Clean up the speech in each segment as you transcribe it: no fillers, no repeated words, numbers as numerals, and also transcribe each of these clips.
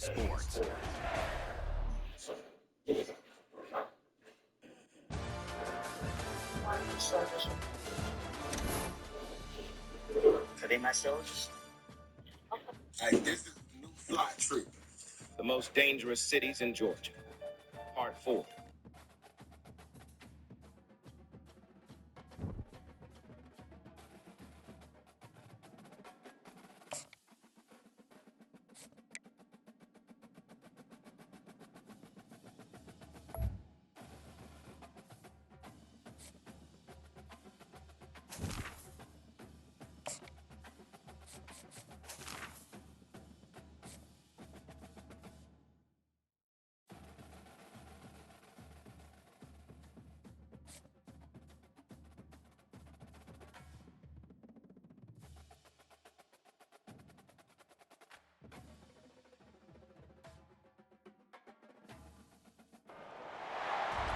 Sports. Are they my soldiers? Hey, this is the new fly trip. The most dangerous cities in Georgia. Part 4.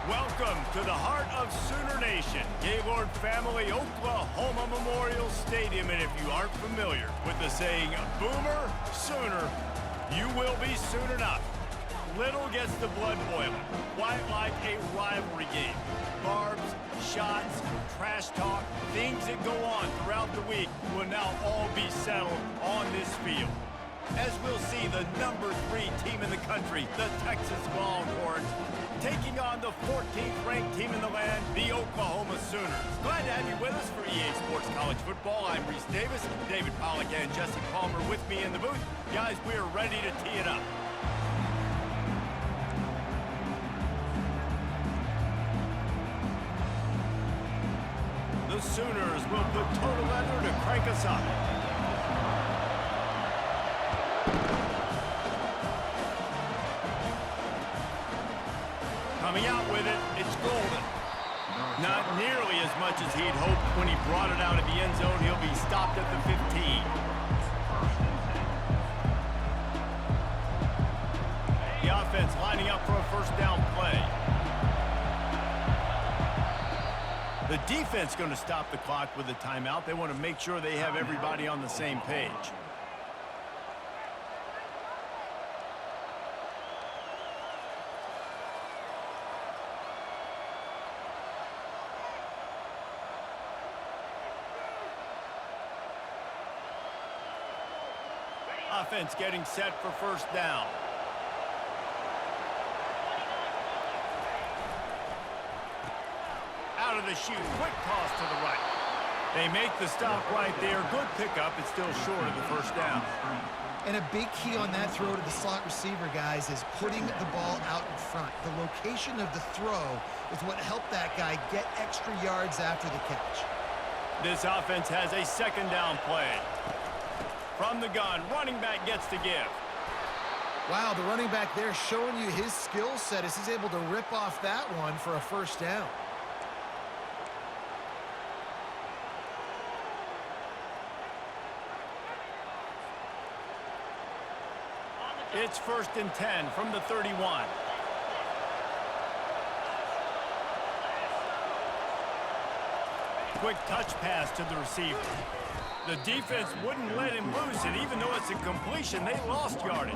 Welcome to the heart of Sooner Nation, Gaylord Family Oklahoma Memorial Stadium. And if you aren't familiar with the saying, Boomer Sooner, you will be soon enough. Little gets the blood boiling, quite like a rivalry game. Barbs, shots, trash talk, things that go on throughout the week will now all be settled on this field. As we'll see the number 3 team in the country, the Texas Longhorns, taking on the 14th ranked team in the land, the Oklahoma Sooners. Glad to have you with us for EA Sports College Football. I'm Reese Davis, David Pollack and Jesse Palmer with me in the booth. Guys, we're ready to tee it up. The Sooners will put total leather to crank us up. Coming out with it, it's Golden. Not nearly as much as he'd hoped when he brought it out of the end zone. He'll be stopped at the 15. The offense lining up for a first down play. The defense going to stop the clock with a timeout. They want to make sure they have everybody on the same page. Offense getting set for first down. Out of the chute, quick toss to the right. They make the stop right there. Good pickup. It's still short of the first down. And a big key on that throw to the slot receiver, guys, is putting the ball out in front. The location of the throw is what helped that guy get extra yards after the catch. This offense has a second down play. From the gun, running back gets to give. Wow, the running back there showing you his skill set as he's able to rip off that one for a first down. It's 1st and 10 from the 31. Quick touch pass to the receiver. The defense wouldn't let him loose, and even though it's a completion, they lost yardage.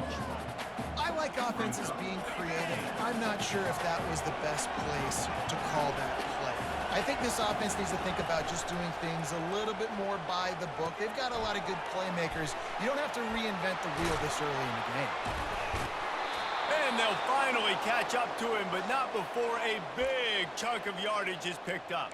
I like offenses being creative. I'm not sure if that was the best place to call that play. I think this offense needs to think about just doing things a little bit more by the book. They've got a lot of good playmakers. You don't have to reinvent the wheel this early in the game. And they'll finally catch up to him, but not before a big chunk of yardage is picked up.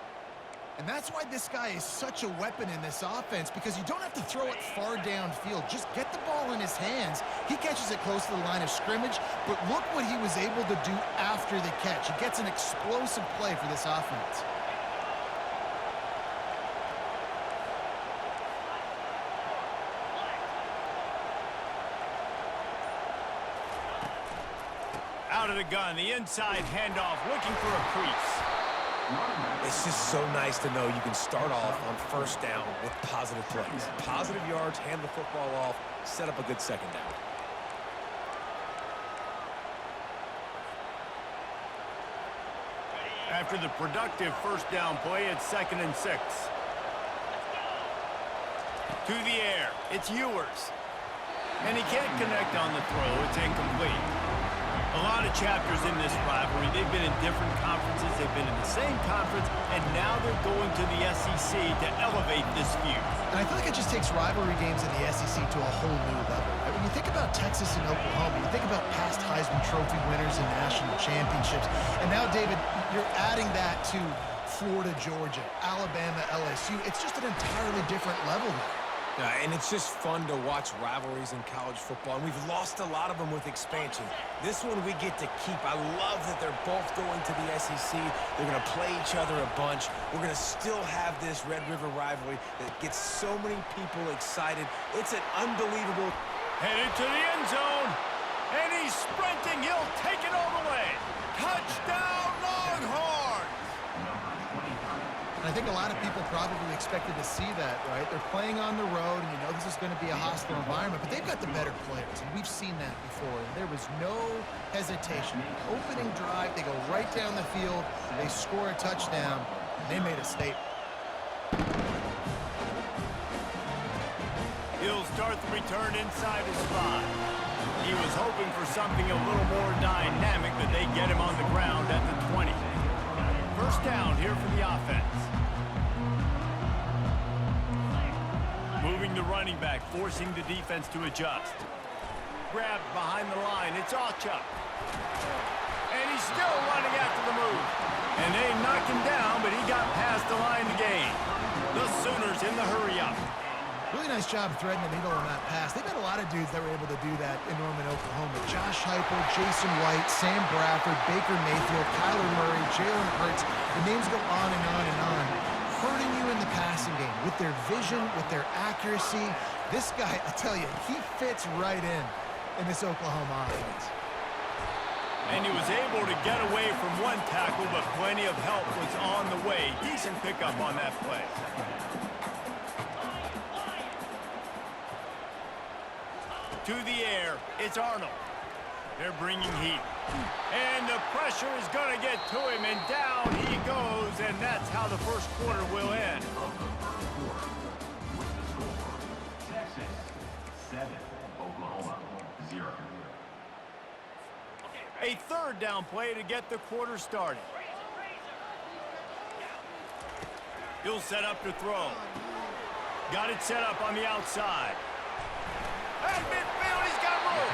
And that's why this guy is such a weapon in this offense, because you don't have to throw it far downfield. Just get the ball in his hands. He catches it close to the line of scrimmage, but look what he was able to do after the catch. He gets an explosive play for this offense. Out of the gun, the inside handoff, looking for a crease. It's just so nice to know you can start off on first down with positive plays. Positive yards, hand the football off, set up a good second down. After the productive first down play, it's 2nd and 6. To the air, it's Ewers. And he can't connect on the throw. It's incomplete. A lot of chapters in this rivalry. They've been in different conferences. They've been in the same conference. And now they're going to the SEC to elevate this feud. And I feel like it just takes rivalry games in the SEC to a whole new level. Right? When you think about Texas and Oklahoma, you think about past Heisman Trophy winners and national championships. And now, David, you're adding that to Florida, Georgia, Alabama, LSU. It's just an entirely different level now. And it's just fun to watch rivalries in college football, and we've lost a lot of them with expansion. This one we get to keep. I love that they're both going to the SEC. They're going to play each other a bunch. We're going to still have this Red River rivalry that gets so many people excited. It's an unbelievable... Headed to the end zone, and he's sprinting. He'll take it all the way. Touchdown, Longhorns! And I think a lot of people probably expected to see that, right? They're playing on the road, and you know this is going to be a hostile environment, but they've got the better players, and we've seen that before. And there was no hesitation. Opening drive, they go right down the field, they score a touchdown, and they made a statement. He'll start the return inside his 5. He was hoping for something a little more dynamic, but they get him on the ground at the 20. First down here for the offense. Moving the running back, forcing the defense to adjust. Grabbed behind the line, it's Achuk. And he's still running after the move. And they knocked him down, but he got past the line to gain. The Sooners in the hurry-up. Really nice job threading the needle on that pass. They've got a lot of dudes that were able to do that in Norman, Oklahoma. Josh Heupel, Jason White, Sam Bradford, Baker Mayfield, Kyler Murray, Jalen Hurts. The names go on and on and on. Hurting you in the passing game with their vision, with their accuracy. This guy, I tell you, he fits right in this Oklahoma offense. And he was able to get away from one tackle, but plenty of help was on the way. Decent pickup on that play. To the air, it's Arnold. They're bringing heat. And the pressure is going to get to him, and down he goes, and that's how the first quarter will end. Texas 7, Oklahoma 0. A third down play to get the quarter started. He'll set up to throw. Got it set up on the outside. At midfield, he's got room.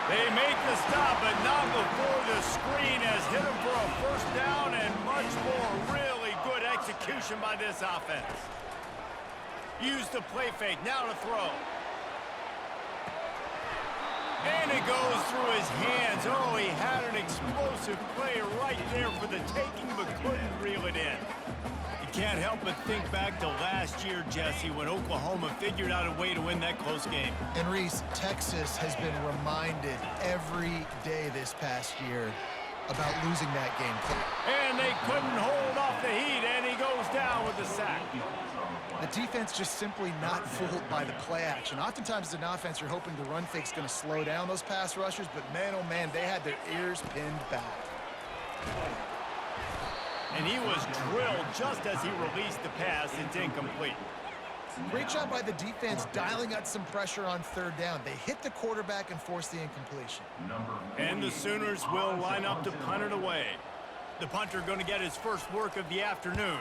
They make the stop, but not before the screen has hit him for a first down, and much more. Really good execution by this offense. Use the play fake, now to throw. And it goes through his hands. Oh, he had an explosive play right there for the taking, but couldn't reel it in. You can't help but think back to last year, Jesse, when Oklahoma figured out a way to win that close game. And Reese, Texas has been reminded every day this past year about losing that game. And they couldn't hold off the heat, and he goes down with the sack. The defense just simply not fooled by the play action. Oftentimes as an offense, you're hoping the run fake's going to slow down those pass rushers, but man, oh man, they had their ears pinned back. And he was drilled just as he released the pass. It's incomplete. Great job by the defense dialing out some pressure on third down. They hit the quarterback and forced the incompletion. And the Sooners will line up to punt it away. The punter going to get his first work of the afternoon.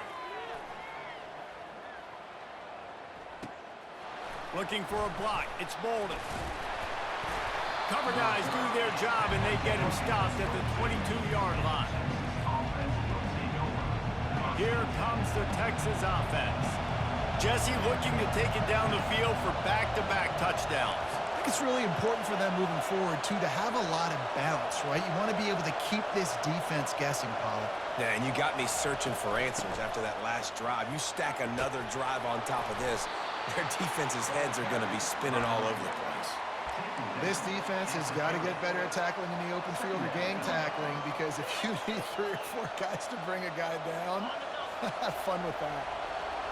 Looking for a block. It's Bolden. Cover guys do their job, and they get him stopped at the 22-yard line. Here comes the Texas offense. Jesse looking to take it down the field for back-to-back touchdowns. I think it's really important for them moving forward, too, to have a lot of balance, right? You want to be able to keep this defense guessing, Pollard. Yeah, and you got me searching for answers after that last drive. You stack another drive on top of this, their defense's heads are going to be spinning all over the place. This defense has got to get better at tackling in the open field or gang tackling, because if you need 3 or 4 guys to bring a guy down, have fun with that.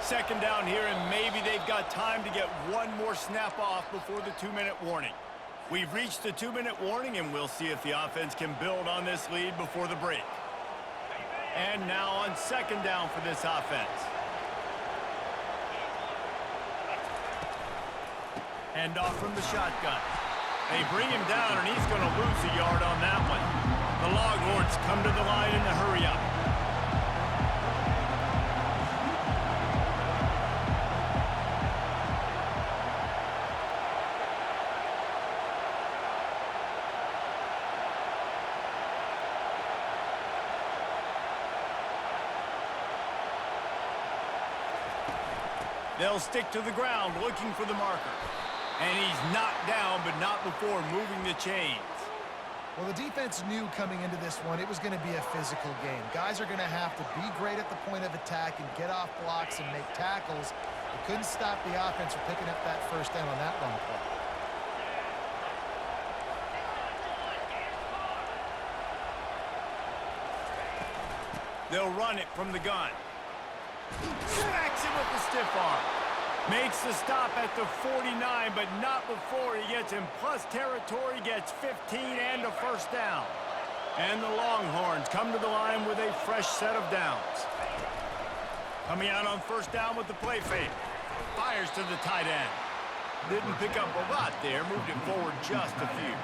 Second down here, and maybe they've got time to get one more snap off before the 2-minute warning. We've reached the 2-minute warning, and we'll see if the offense can build on this lead before the break. And now on second down for this offense. Hand off from the shotgun. They bring him down, and he's going to lose a yard on that one. The Longhorns come to the line in the hurry-up. They'll stick to the ground looking for the marker. And he's knocked down, but not before moving the chains. Well, the defense knew coming into this one it was going to be a physical game. Guys are going to have to be great at the point of attack and get off blocks and make tackles. They couldn't stop the offense from picking up that first down on that run play. They'll run it from the gun. Smacks it with the stiff arm. Makes the stop at the 49, but not before he gets in plus territory, gets 15 and a first down. And the Longhorns come to the line with a fresh set of downs. Coming out on first down with the play fake. Fires to the tight end. Didn't pick up a lot there, moved it forward just a few.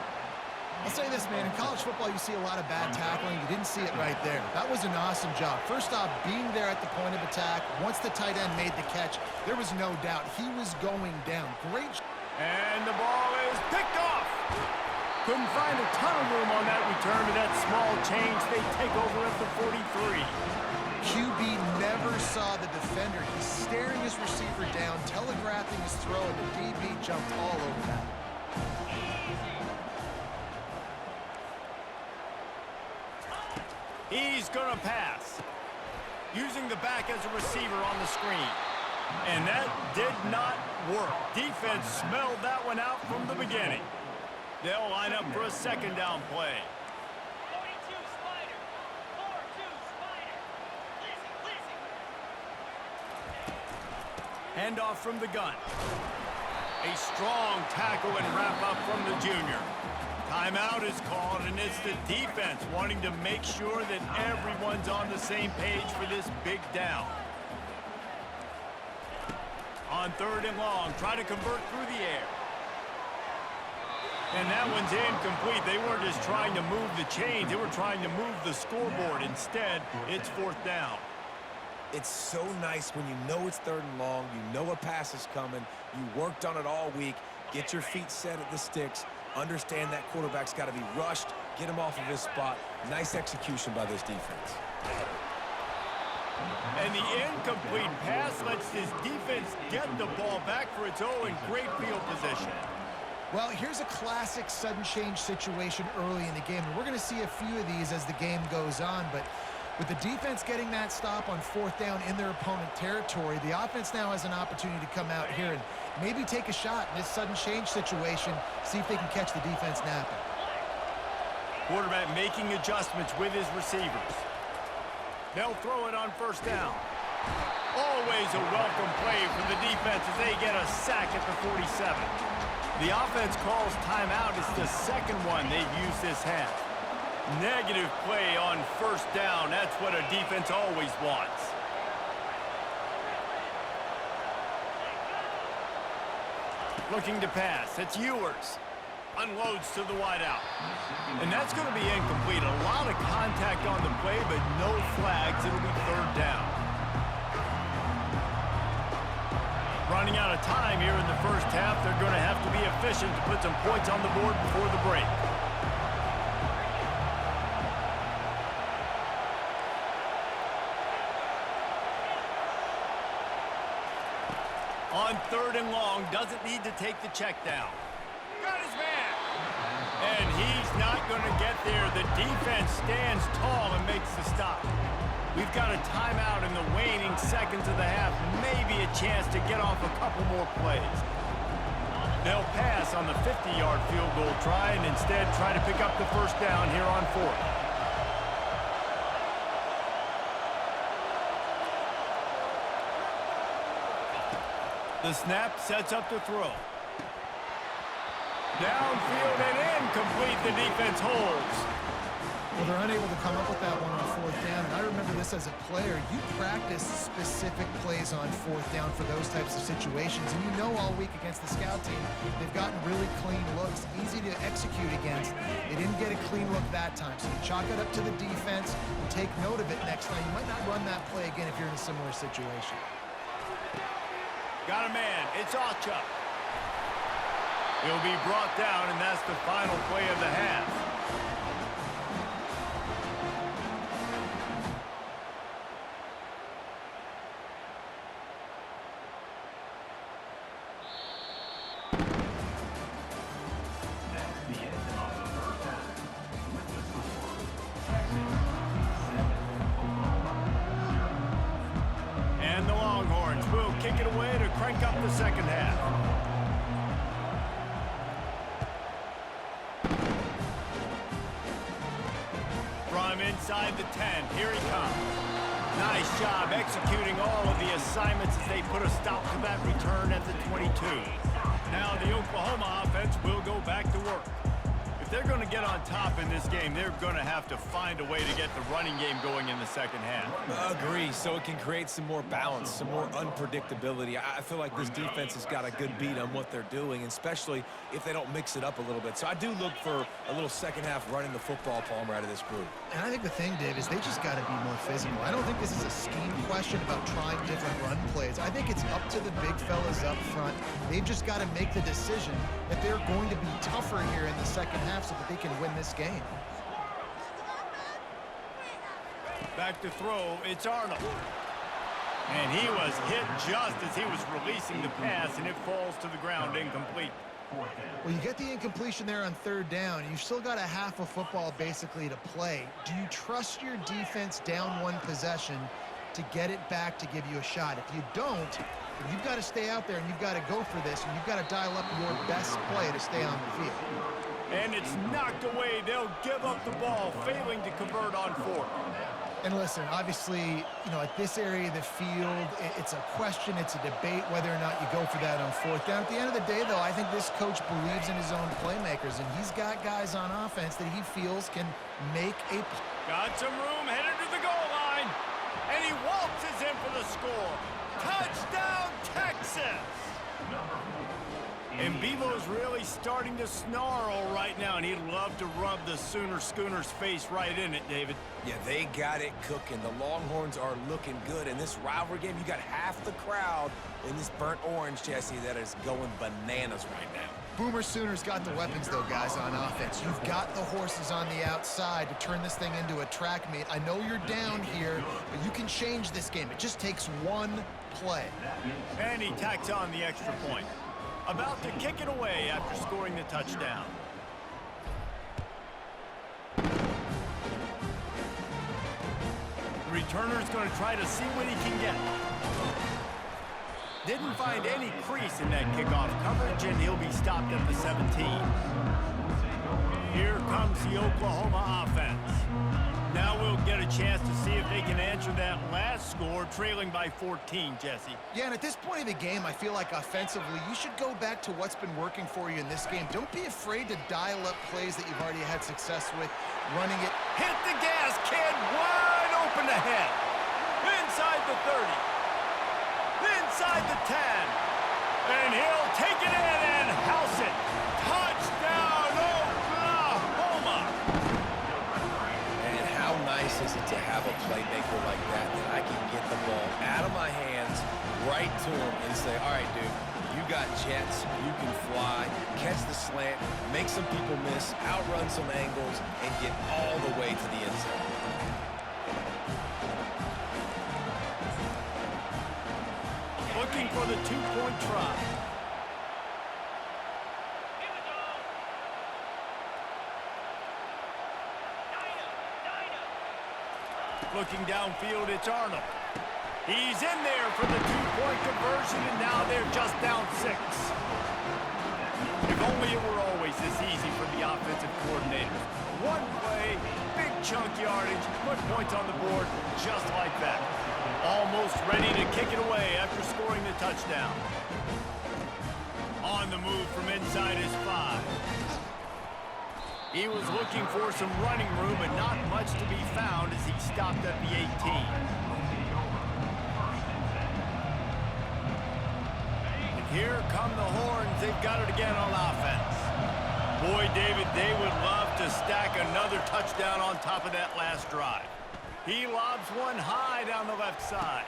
I'll say this, man, in college football you see a lot of bad tackling. You didn't see it right there. That was an awesome job. First off, being there at the point of attack. Once the tight end made the catch, there was no doubt he was going down. Great. And the ball is picked off. Couldn't find a ton of room on that return to that small change. They take over at the 43. QB never saw the defender. He's staring his receiver down, telegraphing his throw, and the DB jumped all over that. He's going to pass, using the back as a receiver on the screen. And that did not work. Defense smelled that one out from the beginning. They'll line up for a second down play. 42 Spider. 4-2 Spider. Listen. Handoff from the gun. A strong tackle and wrap up from the junior. Timeout is called, and it's the defense wanting to make sure that everyone's on the same page for this big down. On third and long, try to convert through the air. And that one's incomplete. They weren't just trying to move the chains. They were trying to move the scoreboard. Instead, it's fourth down. It's so nice when you know it's third and long, you know a pass is coming, you worked on it all week, get your feet set at the sticks, understand that quarterback's got to be rushed, get him off of his spot. Nice execution by this defense. And the incomplete pass lets this defense get the ball back for its own in great field position. Well, here's a classic sudden change situation early in the game, and we're going to see a few of these as the game goes on, but with the defense getting that stop on fourth down in their opponent territory, the offense now has an opportunity to come out here and maybe take a shot in this sudden change situation, see if they can catch the defense napping. Quarterback making adjustments with his receivers. They'll throw it on first down. Always a welcome play for the defense as they get a sack at the 47. The offense calls timeout. It's the second one they've used this half. Negative play on first down. That's what a defense always wants. Looking to pass. It's Ewers. Unloads to the wideout. And that's going to be incomplete. A lot of contact on the play, but no flags. It'll be third down. Running out of time here in the first half. They're going to have to be efficient to put some points on the board before the break. On third and long, doesn't need to take the check down. Got his man. And he's not going to get there. The defense stands tall and makes the stop. We've got a timeout in the waning seconds of the half. Maybe a chance to get off a couple more plays. They'll pass on the 50-yard field goal try and instead try to pick up the first down here on fourth. The snap sets up the throw. Downfield and incomplete. The defense holds. Well, they're unable to come up with that one on fourth down. And I remember this as a player. You practice specific plays on fourth down for those types of situations. And you know all week against the scout team, they've gotten really clean looks, easy to execute against. They didn't get a clean look that time. So you chalk it up to the defense and take note of it next time. You might not run that play again if you're in a similar situation. Got a man. It's Ochuck. He'll be brought down, and that's the final play of the half. And the Longhorns will kick it away to crank up the second half. From inside the 10, here he comes. Nice job executing all of the assignments as they put a stop to that return at the 22. Now the Oklahoma offense will go back to work. If they're going to get on top in this game, they're going to have to find a way to get the running game going in the second half. Agree, so it can create some more balance, some more unpredictability. I feel like this defense has got a good beat on what they're doing, especially if they don't mix it up a little bit. So I do look for a little second half running the football, Palmer, out of this group. And I think the thing, Dave, is they just got to be more physical. I don't think this is a scheme question about trying different run plays. I think it's up to the big fellas up front. They've just got to make the decision that they're going to be tougher here in the second half so that they can win this game. Back to throw, it's Arnold. And he was hit just as he was releasing the pass, and it falls to the ground incomplete. Well, you get the incompletion there on third down. You've still got a half of football basically to play. Do you trust your defense down one possession to get it back to give you a shot? If you don't, then you've got to stay out there and you've got to go for this, and you've got to dial up your best play to stay on the field. And it's knocked away. They'll give up the ball, failing to convert on fourth. And listen, obviously, you know, at this area of the field, it's a question, it's a debate whether or not you go for that on fourth down. At the end of the day, though, I think this coach believes in his own playmakers, and he's got guys on offense that he feels can make a... Got some room, headed to the goal line, and he waltzes in for the score. Touchdown, Texas! And Bevo's really starting to snarl right now, and he'd love to rub the Schooner's face right in it, David. Yeah, they got it cooking. The Longhorns are looking good. In this rivalry game, you got half the crowd in this burnt orange, Jesse, that is going bananas right now. Boomer Sooners got the weapons, though, guys, on offense. You've got the horses on the outside to turn this thing into a track meet. I know you're down here, but you can change this game. It just takes one play. And he tacks on the extra point. About to kick it away after scoring the touchdown. The returner's going to try to see what he can get. Didn't find any crease in that kickoff coverage, and he'll be stopped at the 17. Here comes the Oklahoma offense. Now we'll get a chance to see if they can answer that last score, trailing by 14, Jesse. Yeah, and at this point of the game, I feel like offensively, you should go back to what's been working for you in this game. Don't be afraid to dial up plays that you've already had success with, running it. Hit the gas, kid! Wide open ahead. Inside the 30. Inside the 10. And he'll take it in and house it. Touchdown, Oklahoma! And how nice is it to have a playmaker like that I can get the ball out of my hands right to him and say, all right, dude, you got jets, you can fly, catch the slant, make some people miss, outrun some angles, and get all the way to the end zone. Looking for the two-point try. Here we go. Dino. Looking downfield, it's Arnold. He's in there for the two-point conversion, and now they're just down 6. If only it were always this easy for the offensive coordinators. One play, big chunk yardage, put points on the board just like that. Almost ready to kick it away after scoring the touchdown. On the move from inside his 5. He was looking for some running room, but not much to be found as he stopped at the 18. And here come the horns. They've got it again on offense. Boy, David, they would love to stack another touchdown on top of that last drive. He lobs one high down the left side.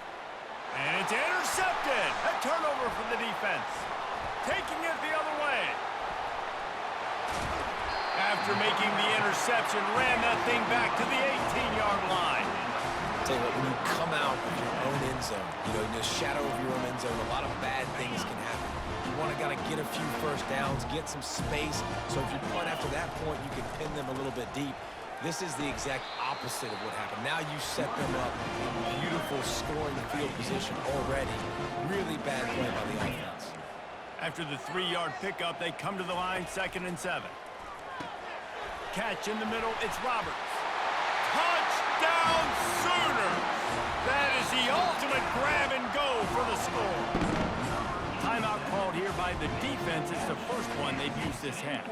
And it's intercepted. A turnover for the defense. Taking it the other way. After making the interception, ran that thing back to the 18-yard line. I'll tell you what, when you come out of your own end zone, in the shadow of your own end zone, a lot of bad things can happen. You want to get a few first downs, get some space, so if you punt after that point, you can pin them a little bit deep. This is the exact opposite of what happened. Now you set them up in beautiful scoring field position already. Really bad play by the offense. After the 3-yard pickup, they come to the line, 2nd and 7. Catch in the middle, it's Roberts. Touchdown Sooners! That is the ultimate grab and go for the score. Timeout called here by the defense. It's the first one they've used this half.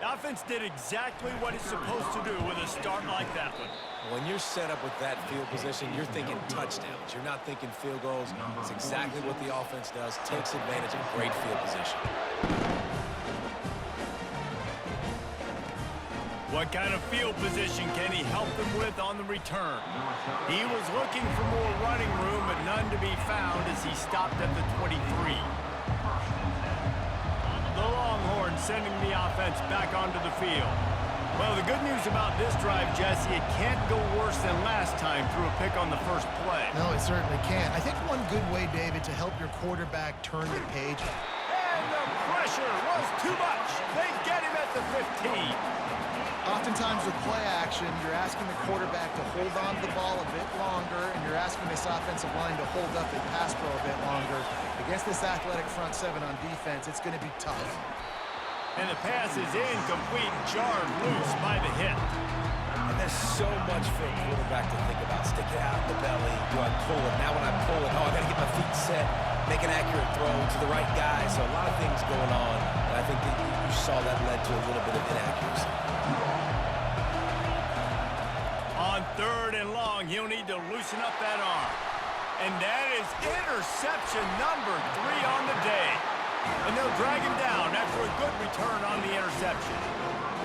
The offense did exactly what it's supposed to do with a start like that one. When you're set up with that field position, you're thinking touchdowns. You're not thinking field goals. It's exactly what the offense does. Takes advantage of great field position. What kind of field position can he help them with on the return? He was looking for more running room, but none to be found as he stopped at the 23. The Longhorns sending the offense back onto the field. Well, the good news about this drive, Jesse, it can't go worse than last time through a pick on the first play. No, it certainly can't. I think one good way, David, to help your quarterback turn the page. And the pressure was too much. They get him at the 15. Oftentimes with play action, you're asking the quarterback to hold on to the ball a bit longer, and you're asking this offensive line to hold up a pass pro a bit longer. Against this athletic front seven on defense, it's going to be tough. And the pass is incomplete, jarred loose by the hit. And there's so much for a quarterback to think about. Stick it out in the belly. Do I pull it? Now when I pull it, I got to get my feet set, make an accurate throw to the right guy. So a lot of things going on, and I think that you saw that led to a little bit of inaccuracy. On 3rd and long, he'll need to loosen up that arm. And that is interception number 3 on the day. And they'll drag him down after a good return on the interception.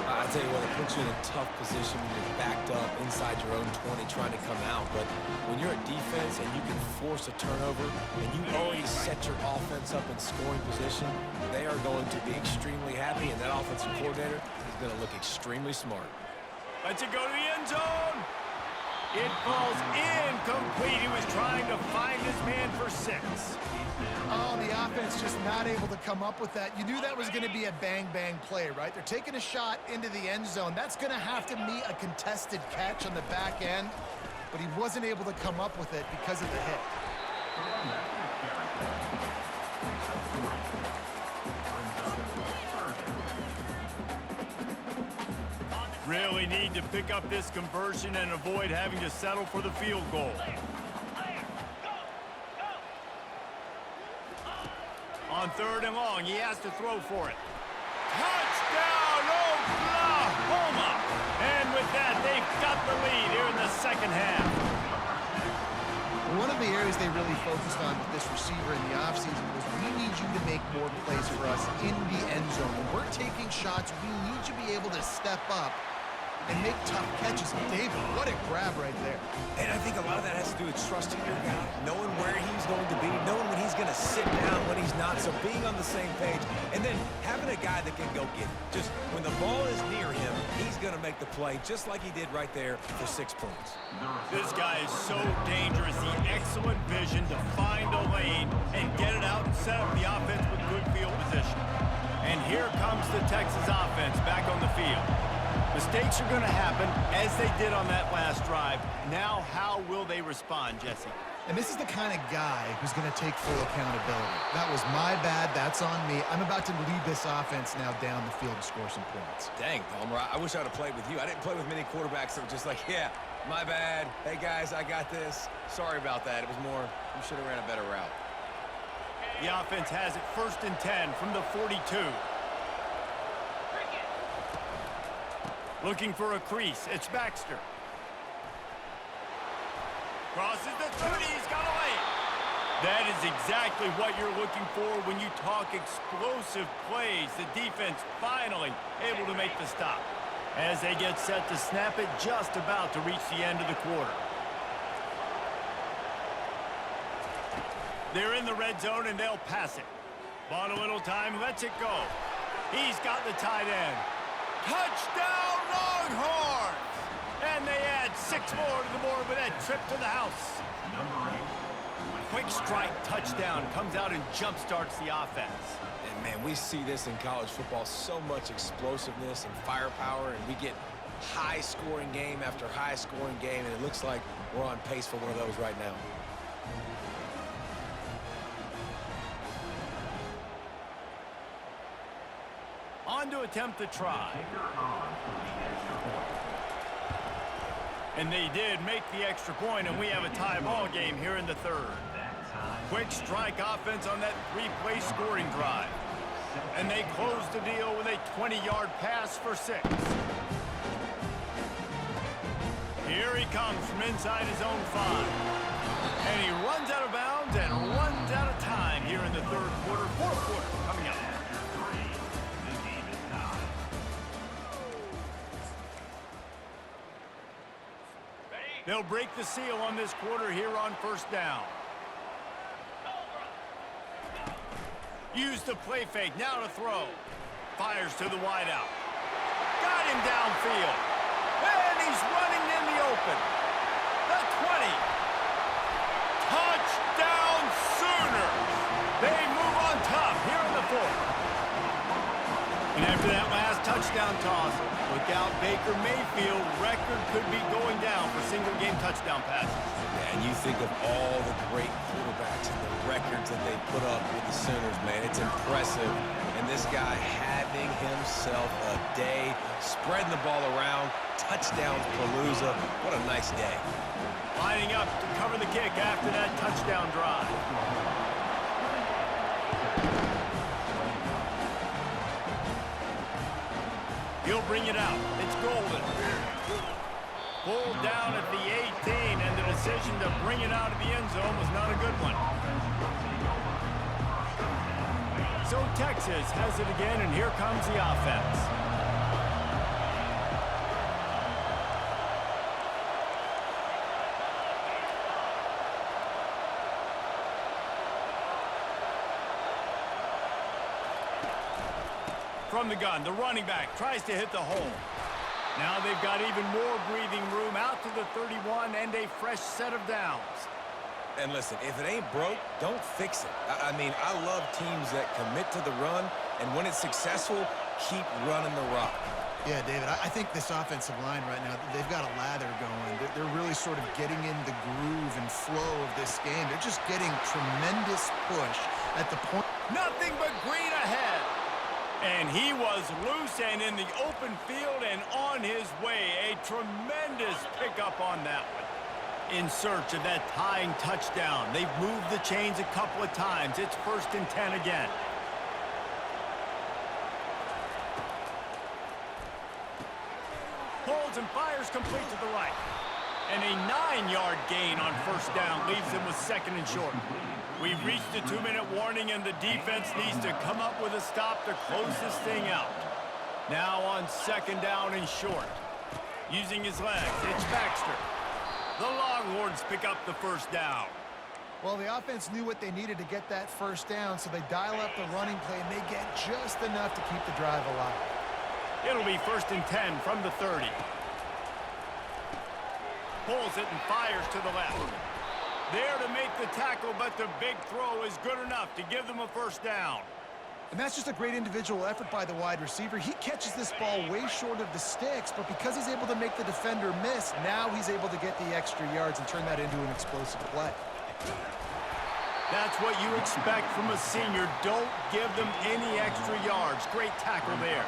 I tell you what, it puts you in a tough position when you're backed up inside your own 20 trying to come out. But when you're a defense and you can force a turnover and you already set your offense up in scoring position, they are going to be extremely happy, and that offensive coordinator is going to look extremely smart. Let's it go to the end zone. It falls incomplete. He was trying to find his man for 6. Oh, the offense just not able to come up with that. You knew that was going to be a bang-bang play, right? They're taking a shot into the end zone. That's going to have to meet a contested catch on the back end, but he wasn't able to come up with it because of the hit. Really need to pick up this conversion and avoid having to settle for the field goal. On 3rd and long, he has to throw for it. Touchdown, Oklahoma! And with that, they've got the lead here in the second half. One of the areas they really focused on with this receiver in the offseason was we need you to make more plays for us in the end zone. When we're taking shots, we need you to be able to step up and make tough catches. David, what a grab right there. And I think a lot of that has to do with trusting your guy, knowing where he's going to be, knowing when he's going to sit down, when he's not, so being on the same page, and then having a guy that can go get it. Just when the ball is near him, he's going to make the play just like he did right there for 6 points. This guy is so dangerous. The excellent vision to find a lane and get it out and set up the offense with good field position. And here comes the Texas offense back on the field. Mistakes are going to happen, as they did on that last drive. Now, how will they respond, Jesse? And this is the kind of guy who's going to take full accountability. That was my bad. That's on me. I'm about to lead this offense now down the field and score some points. Dang, Palmer, I wish I would have played with you. I didn't play with many quarterbacks that were just like, yeah, my bad. Hey, guys, I got this. Sorry about that. It was more, you should have ran a better route. The offense has it 1st and 10 from the 42. Looking for a crease. It's Baxter. Crosses the 30. He's got to lay it. That is exactly what you're looking for when you talk explosive plays. The defense finally able to make the stop. As they get set to snap it, just about to reach the end of the quarter. They're in the red zone, and they'll pass it. Bought a little time, lets it go. He's got the tight end. Touchdown, Longhorns! And they add 6 more to the board with that trip to the house. Number 8. Quick strike touchdown comes out and jump-starts the offense. And, man, we see this in college football, so much explosiveness and firepower, and we get high-scoring game after high-scoring game, and it looks like we're on pace for one of those right now. On to attempt the try. And they did make the extra point, and we have a tie ball game here in the third. Quick strike offense on that 3-play scoring drive. And they close the deal with a 20-yard pass for 6. Here he comes from inside his own 5. And he runs out of bounds and runs out of time here in the third quarter. Fourth quarter coming up. They'll break the seal on this quarter here on first down. Use the play fake, now to throw. Fires to the wideout. Got him downfield. And he's running in the open. The 20. Touchdown Sooners. They move on top here in the fourth. And after that last touchdown toss, look out, Baker Mayfield record could be going down for single-game touchdown passes. Yeah, and you think of all the great quarterbacks and the records that they put up with the Sooners, man. It's impressive. And this guy having himself a day, spreading the ball around, touchdowns palooza. What a nice day. Lining up to cover the kick after that touchdown drive. He'll bring it out. It's Golden. Pulled down at the 18, and the decision to bring it out of the end zone was not a good one. So Texas has it again, and here comes the offense. From the gun, the running back tries to hit the hole. Now they've got even more breathing room out to the 31 and a fresh set of downs. And listen, if it ain't broke, don't fix it. I mean, I love teams that commit to the run, and when it's successful, keep running the rock. Yeah, David, I think this offensive line right now, they've got a lather going. They're really sort of getting in the groove and flow of this game. They're just getting tremendous push at the point. Nothing but green ahead. And he was loose and in the open field and on his way. A tremendous pickup on that one. In search of that tying touchdown. They've moved the chains a couple of times. It's 1st and 10 again. Pulls and fires complete to the right. And a 9-yard gain on first down leaves them with 2nd and short. We've reached the 2-minute warning, and the defense needs to come up with a stop to close this thing out. Now on 2nd down and short. Using his legs, it's Baxter. The Longhorns pick up the first down. Well, the offense knew what they needed to get that first down, so they dial up the running play, and they get just enough to keep the drive alive. It'll be 1st and 10 from the 30. Pulls it and fires to the left. There to make the tackle, but the big throw is good enough to give them a first down. And that's just a great individual effort by the wide receiver. He catches this ball way short of the sticks, but because he's able to make the defender miss, now he's able to get the extra yards and turn that into an explosive play. That's what you expect from a senior. Don't give them any extra yards. Great tackle there.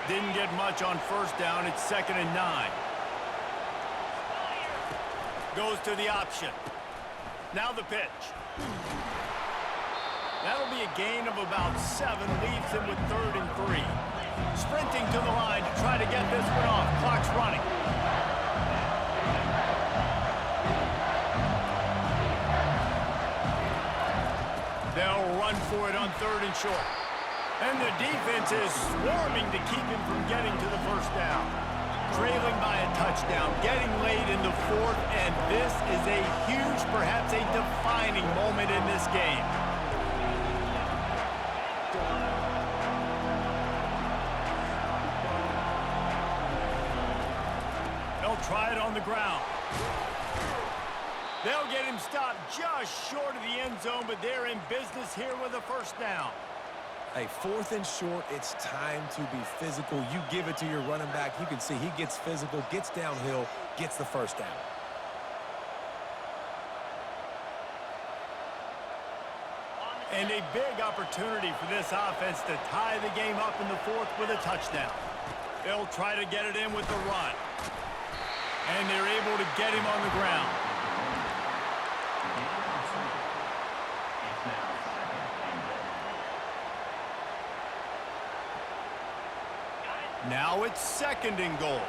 Didn't get much on first down. It's 2nd and 9. Goes to the option. Now the pitch. That'll be a gain of about 7, leaves him with 3rd and 3. Sprinting to the line to try to get this one off. Clock's running. They'll run for it on 3rd and short. And the defense is swarming to keep him from getting to the first down. Trailing by a touchdown, getting late in the 4th, and this is a huge, perhaps a defining moment in this game. They'll try it on the ground. They'll get him stopped just short of the end zone, but they're in business here with a first down. Hey, 4th and short, it's time to be physical. You give it to your running back. You can see he gets physical, gets downhill, gets the first down. And a big opportunity for this offense to tie the game up in the 4th with a touchdown. They'll try to get it in with the run. And they're able to get him on the ground. Now it's 2nd and goal.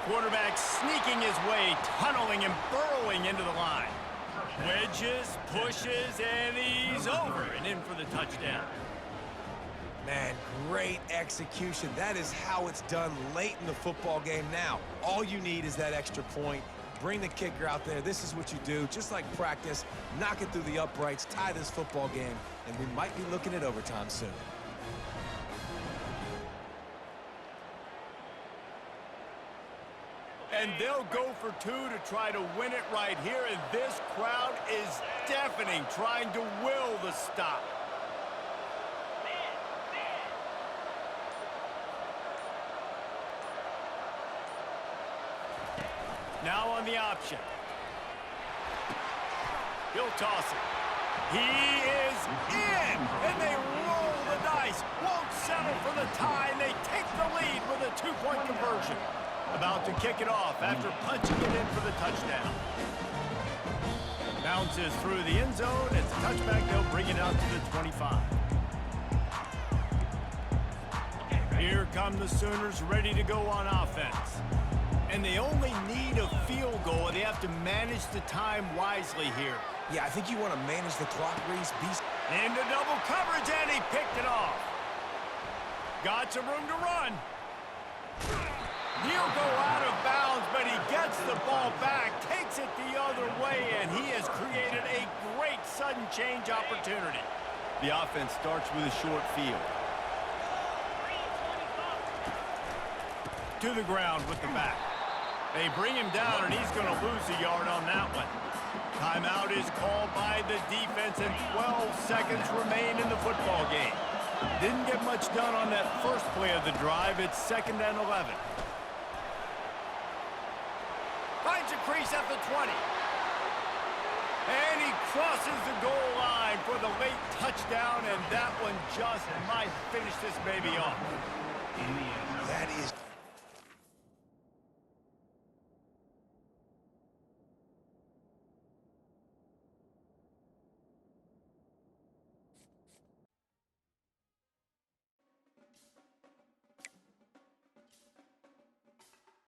Quarterback sneaking his way, tunneling and burrowing into the line. Wedges, pushes, and he's over and in for the touchdown. Man, great execution. That is how it's done late in the football game. Now, all you need is that extra point. Bring the kicker out there. This is what you do. Just like practice, knock it through the uprights, tie this football game, and we might be looking at overtime soon. And they'll go for 2 to try to win it right here, and this crowd is deafening, trying to will the stop. Now on the option. He'll toss it. He is in, and they roll the dice. Won't settle for the tie, and they take the lead with a 2-point conversion. About to kick it off after punching it in for the touchdown. Bounces through the end zone. It's a touchback. They'll bring it out to the 25. Here come the Sooners ready to go on offense. And they only need a field goal, and they have to manage the time wisely here. Yeah, I think you want to manage the clock, Reese. Into double coverage, and he picked it off. Got some room to run. He'll go out of bounds, but he gets the ball back, takes it the other way, and he has created a great sudden change opportunity. The offense starts with a short field. To the ground with the back. They bring him down, and he's going to lose a yard on that one. Timeout is called by the defense, and 12 seconds remain in the football game. Didn't get much done on that first play of the drive. It's 2nd and 11. Finds a crease at the 20. And he crosses the goal line for the late touchdown, and that one just might finish this baby off. That is